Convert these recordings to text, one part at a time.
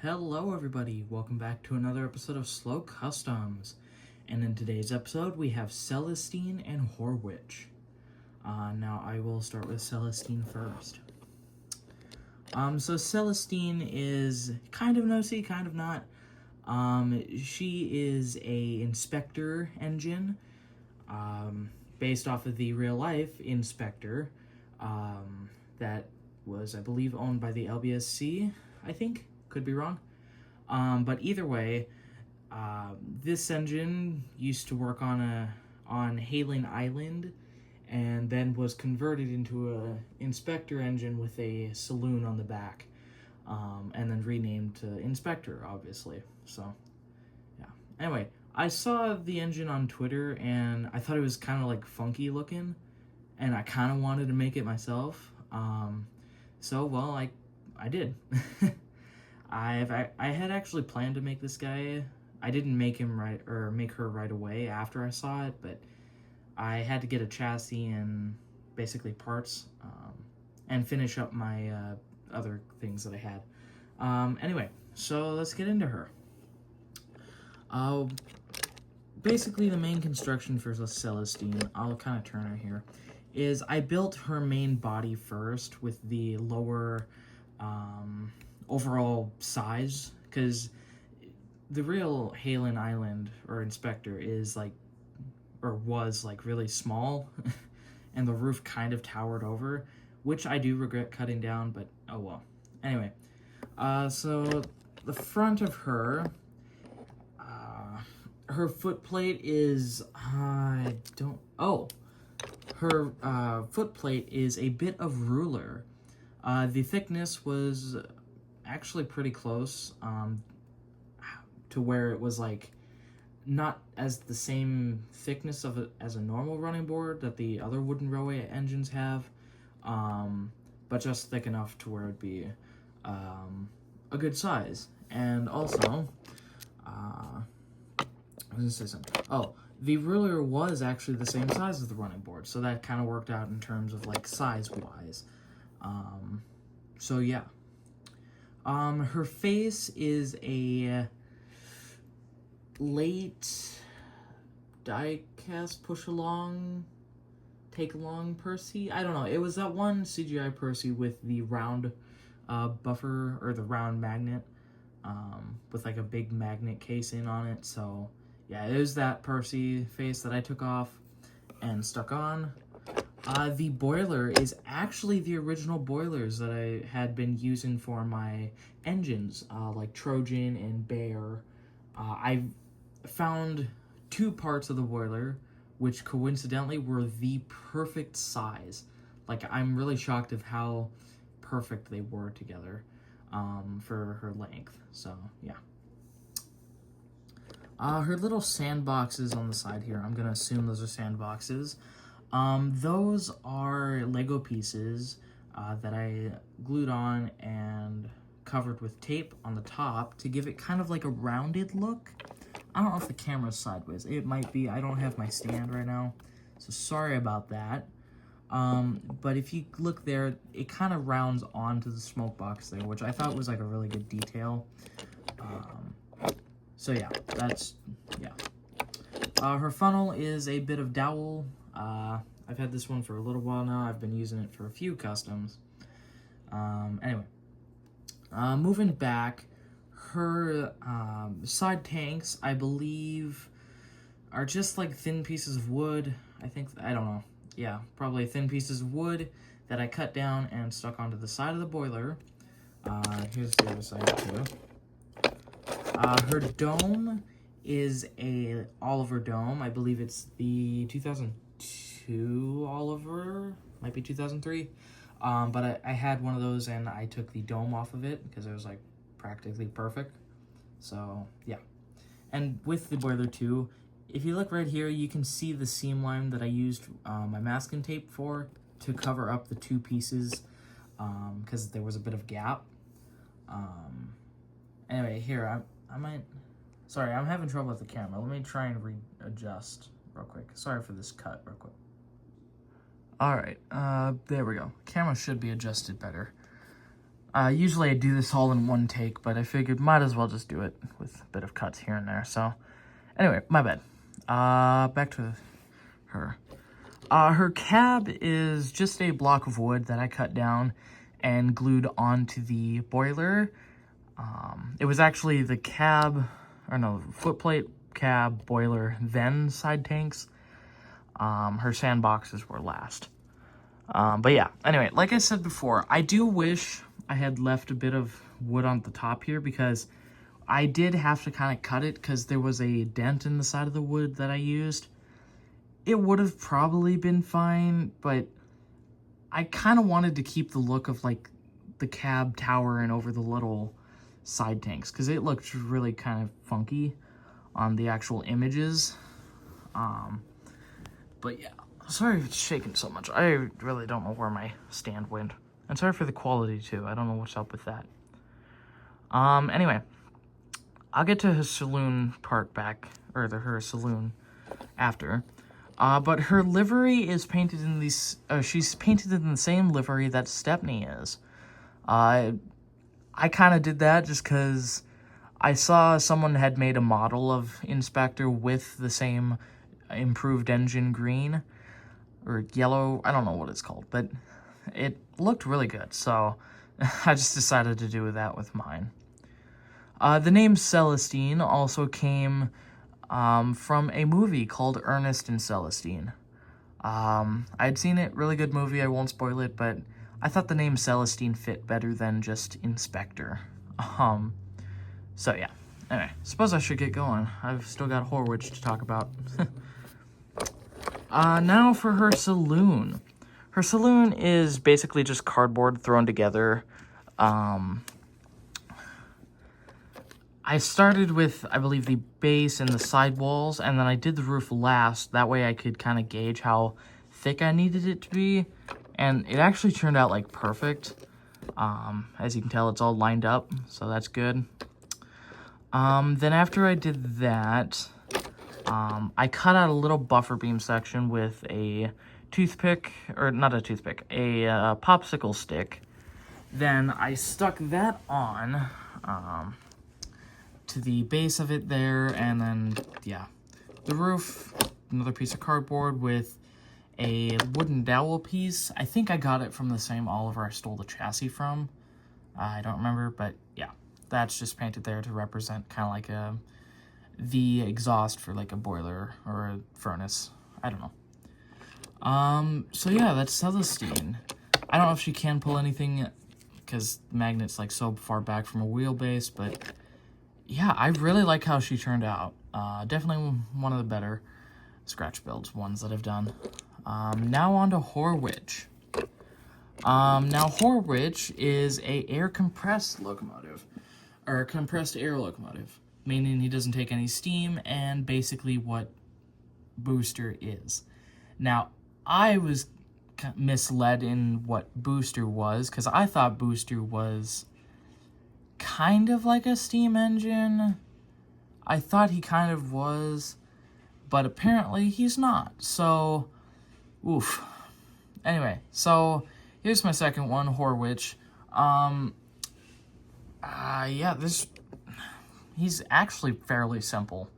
Hello everybody, welcome back to another episode of SlowCustoms. And in today's episode we have Celestine and Horwitch. Now I will start with Celestine first. So Celestine is kind of nosy, kind of not. She is a inspector engine, based off of the real life inspector, that was, I believe, owned by the LBSC, I think. Could be wrong. But either way, this engine used to work on Hailing Island, and then was converted into a inspector engine with a saloon on the back, and then renamed to Inspector, obviously. So, yeah. Anyway, I saw the engine on Twitter, and I thought it was kind of like funky looking, and I kind of wanted to make it myself. Well, I did. I had actually planned to make this guy. I didn't make her right away after I saw it, but I had to get a chassis and basically parts, and finish up my other things that I had. Anyway, so let's get into her. Basically the main construction for Celestine, I'll kind of turn her here, is I built her main body first with the lower overall size, because the real Hailing Island or Inspector is was really small and the roof kind of towered over, which I do regret cutting down, but oh well. Anyway, so the front of her, her footplate is, her footplate is a bit of ruler. The thickness was actually pretty close, to where it was not as the same thickness as a normal running board that the other wooden railway engines have, but just thick enough to where it'd be a good size. And also, I was gonna say something. Oh, the ruler was actually the same size as the running board, so that kind of worked out in terms of size wise. So yeah. Her face is a late die-cast push-along, take-along Percy. I don't know. It was that one CGI Percy with the round buffer, or the round magnet, with a big magnet casing on it. So, yeah, it was that Percy face that I took off and stuck on. The boiler is actually the original boilers that I had been using for my engines, like Trojan and Bear. I found two parts of the boiler, which coincidentally were the perfect size. I'm really shocked of how perfect they were together, for her length. So, yeah. Her little sandboxes on the side here, I'm gonna assume those are sandboxes. Those are Lego pieces that I glued on and covered with tape on the top to give it kind of a rounded look. I don't know if the camera's sideways. It might be. I don't have my stand right now, so sorry about that. But if you look there, it kind of rounds onto the smoke box there, which I thought was a really good detail. So yeah, her funnel is a bit of dowel. I've had this one for a little while now. I've been using it for a few customs. Anyway, moving back, her side tanks, I believe, are just thin pieces of wood. I don't know. Yeah, probably thin pieces of wood that I cut down and stuck onto the side of the boiler. Here's the other side too. Her dome is a Oliver dome. I believe it's the 2002 Oliver, might be 2003. But I had one of those and I took the dome off of it because it was practically perfect. So yeah. And with the boiler too, if you look right here, you can see the seam line that I used my masking tape for to cover up the two pieces, because there was a bit of gap. Anyway, here, sorry, I'm having trouble with the camera. Let me try and readjust real quick. Sorry for this cut real quick. All right, there we go. Camera should be adjusted better. Usually I do this all in one take, but I figured might as well just do it with a bit of cuts here and there. So anyway, my bad. Back to her. Her cab is just a block of wood that I cut down and glued onto the boiler. It was actually the cab, or no, footplate, cab, boiler, then side tanks. Her sandboxes were last. But yeah, anyway, like I said before, I do wish I had left a bit of wood on the top here because I did have to kind of cut it because there was a dent in the side of the wood that I used. It would have probably been fine, but I kind of wanted to keep the look of like the cab towering over the little side tanks because it looked really kind of funky on the actual images. But yeah, sorry if it's shaking so much. I really don't know where my stand went. And sorry for the quality too. I don't know what's up with that. Anyway, I'll get to her saloon part back, or her saloon after. But her livery is painted in these, she's painted in the same livery that Stepney is. I kind of did that just because I saw someone had made a model of Inspector with the same improved engine green, or yellow, I don't know what it's called, but it looked really good, so I just decided to do that with mine. The name Celestine also came from a movie called Ernest and Celestine. I'd seen it, really good movie, I won't spoil it, but I thought the name Celestine fit better than just Inspector. So yeah, anyway, suppose I should get going. I've still got Horwitch to talk about. Now for her saloon. Her saloon is basically just cardboard thrown together. I started with, I believe, the base and the side walls, and then I did the roof last. That way I could kind of gauge how thick I needed it to be, and it actually turned out, like, perfect. As you can tell, it's all lined up, so that's good. Then after I did that, I cut out a little buffer beam section with a toothpick, or not a toothpick, a popsicle stick. Then I stuck that on, to the base of it there, and then, yeah, the roof, another piece of cardboard with a wooden dowel piece. I think I got it from the same Oliver I stole the chassis from. I don't remember, but yeah, that's just painted there to represent kind of like the exhaust for like a boiler or a furnace. I don't know. So yeah, that's Celestine. I don't know if she can pull anything because the magnet's like so far back from a wheelbase, but yeah, I really like how she turned out. Definitely one of the better scratch builds ones that I've done. Now on to Horwitch. Now Horwitch is a air compressed locomotive, or a compressed air locomotive, meaning he doesn't take any steam, and basically what booster is. Now, I was misled in what booster was, because I thought booster was kind of like a steam engine. I thought he kind of was, but apparently he's not. So, oof. Anyway, so here's my second one, Horwitch. Yeah, he's actually fairly simple.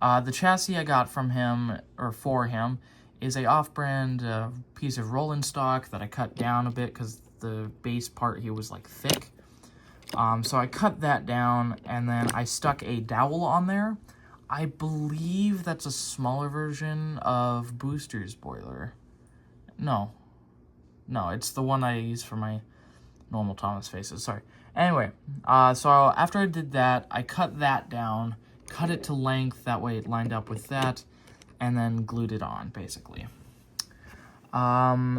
The chassis I got from him, or for him, is a off-brand piece of rolling stock that I cut down a bit because the base part here was like thick. So I cut that down, and then I stuck a dowel on there. I believe that's a smaller version of Booster's boiler. No, it's the one I use for my normal Thomas faces, sorry. Anyway, so after I did that, I cut that down, cut it to length, that way it lined up with that, and then glued it on, basically.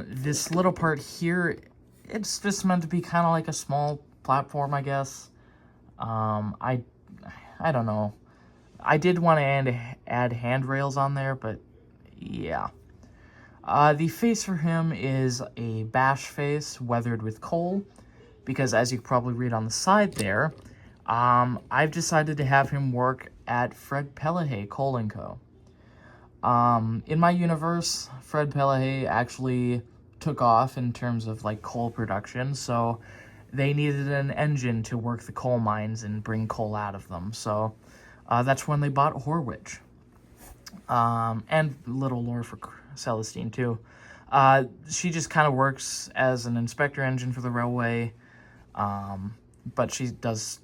This little part here, it's just meant to be kind of like a small platform, I guess. I don't know. I did want to add handrails on there, but yeah. The face for him is a bash face weathered with coal, because as you can probably read on the side there, I've decided to have him work at Fred Pellehay Coal & Co. In my universe, Fred Pellehay actually took off in terms of like coal production, so they needed an engine to work the coal mines and bring coal out of them. So that's when they bought Horwich. And little lore for Celestine, too. She just kind of works as an inspector engine for the railway, but she does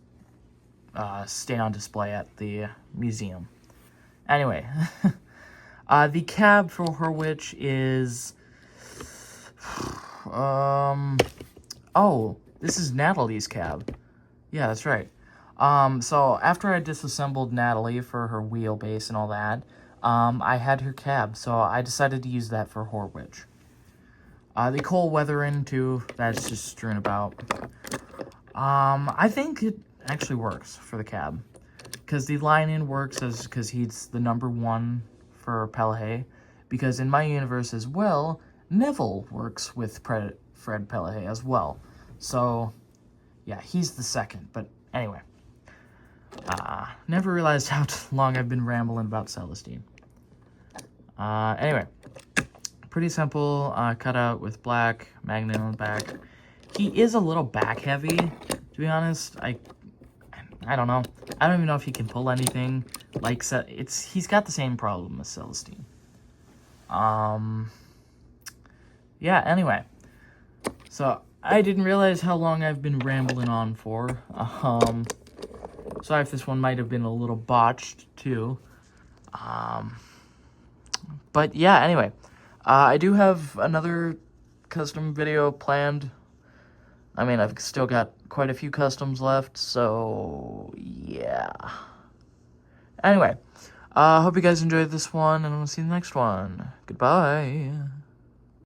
stay on display at the museum. Anyway, the cab for Horwich is... oh, this is Natalie's cab. Yeah, that's right. So after I disassembled Natalie for her wheelbase and all that, I had her cab, so I decided to use that for Horwich. The coal weathering, too, that's just strewn about. I think it actually works for the cab, because the line-in works because he's the #1 for Pellehay, because in my universe as well, Neville works with Fred Pellehay as well. So, yeah, he's the second, but anyway. Never realized how long I've been rambling about Celestine. Anyway, pretty simple cutout with black magnet on the back. He is a little back heavy, to be honest. I don't know. I don't even know if he can pull anything. Like, he's got the same problem as Celestine. Yeah, anyway. So, I didn't realize how long I've been rambling on for. Sorry if this one might have been a little botched, too. But yeah, anyway. I do have another custom video planned. I mean, I've still got quite a few customs left, so yeah. Anyway, hope you guys enjoyed this one, and we'll see you in the next one. Goodbye.